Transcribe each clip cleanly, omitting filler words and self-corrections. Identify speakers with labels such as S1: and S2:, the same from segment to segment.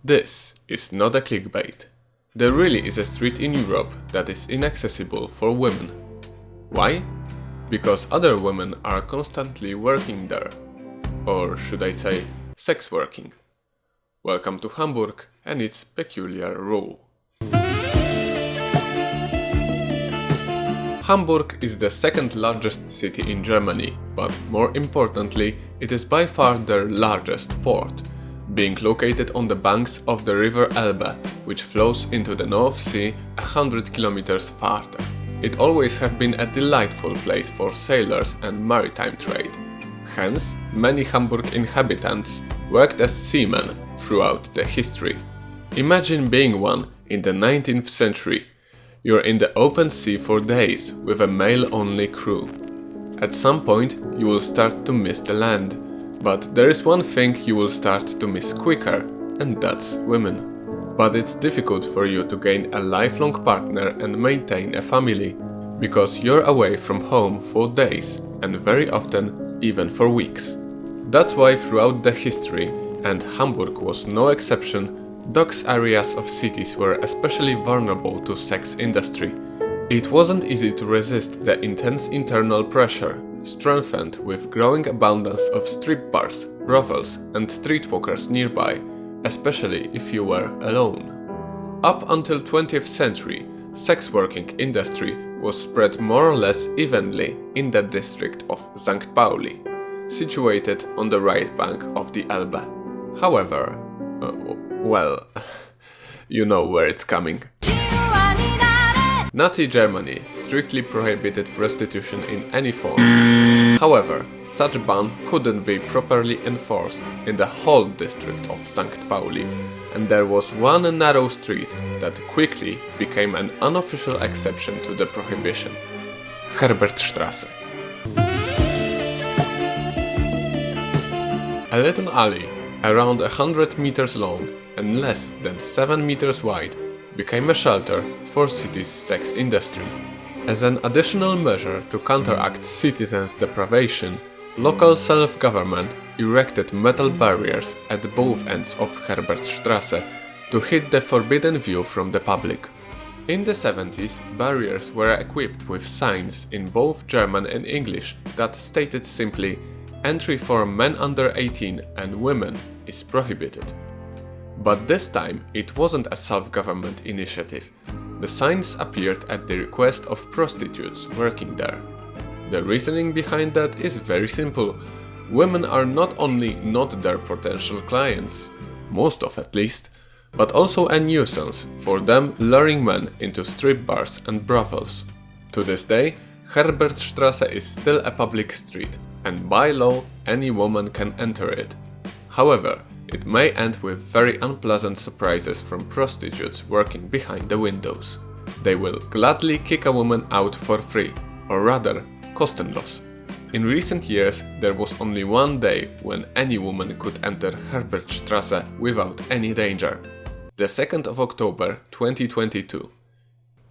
S1: This is not a clickbait. There really is a street in Europe that is inaccessible for women. Why? Because other women are constantly working there. Or should I say, sex working. Welcome to Hamburg and its peculiar rule. Hamburg is the second largest city in Germany, but more importantly, it is by far their largest port, being located on the banks of the river Elbe, which flows into the North Sea 100 kilometers farther. It always has been a delightful place for sailors and maritime trade. Hence, many Hamburg inhabitants worked as seamen throughout the history. Imagine being one in the 19th century. You're in the open sea for days with a male-only crew. At some point, you will start to miss the land. But there is one thing you will start to miss quicker, and that's women. But it's difficult for you to gain a lifelong partner and maintain a family, because you're away from home for days, and very often even for weeks. That's why throughout the history, and Hamburg was no exception, docks areas of cities were especially vulnerable to sex industry. It wasn't easy to resist the intense internal pressure, strengthened with growing abundance of strip bars, brothels and streetwalkers nearby, especially if you were alone. Up until 20th century, sex working industry was spread more or less evenly in the district of St. Pauli, situated on the right bank of the Elbe. However, well, you know where it's coming. Nazi Germany strictly prohibited prostitution in any form. However, such ban couldn't be properly enforced in the whole district of St. Pauli, and there was one narrow street that quickly became an unofficial exception to the prohibition: Herbertstraße. A little alley, around 100 meters long and less than 7 meters wide, became a shelter for city's sex industry. As an additional measure to counteract citizens' deprivation, local self-government erected metal barriers at both ends of Herbertstraße to hide the forbidden view from the public. In the 70s, barriers were equipped with signs in both German and English that stated simply, "Entry for men under 18 and women is prohibited." But this time it wasn't a self-government initiative. The signs appeared at the request of prostitutes working there. The reasoning behind that is very simple. Women are not only not their potential clients, most of at least, but also a nuisance for them, luring men into strip bars and brothels. To this day, Herbertstraße is still a public street, and by law any woman can enter it. However, it may end with very unpleasant surprises from prostitutes working behind the windows. They will gladly kick a woman out for free, or rather, kostenlos. In recent years, there was only one day when any woman could enter Herbertstraße without any danger: the 2nd of October 2022.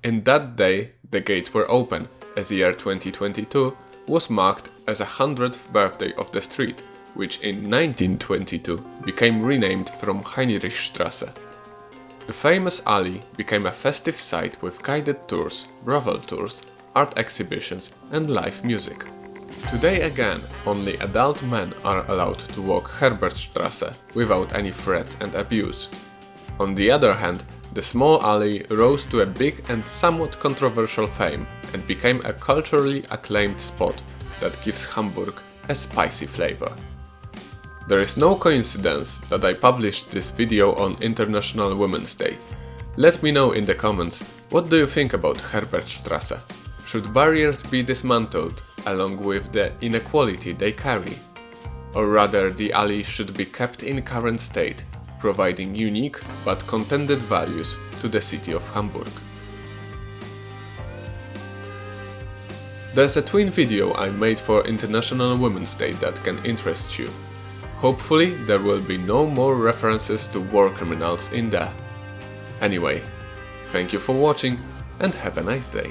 S1: In that day, the gates were open, as the year 2022 was marked as a 100th birthday of the street, which in 1922 became renamed from Heinrichstraße. The famous alley became a festive site with guided tours, brothel tours, art exhibitions and live music. Today again, only adult men are allowed to walk Herbertstraße without any threats and abuse. On the other hand, the small alley rose to a big and somewhat controversial fame and became a culturally acclaimed spot that gives Hamburg a spicy flavor. There is no coincidence that I published this video on International Women's Day. Let me know in the comments, what do you think about Herbertstraße? Should barriers be dismantled along with the inequality they carry? Or rather, the alley should be kept in current state, providing unique but contended values to the city of Hamburg. There's a twin video I made for International Women's Day that can interest you. Hopefully there will be no more references to war criminals in there. Anyway, thank you for watching and have a nice day.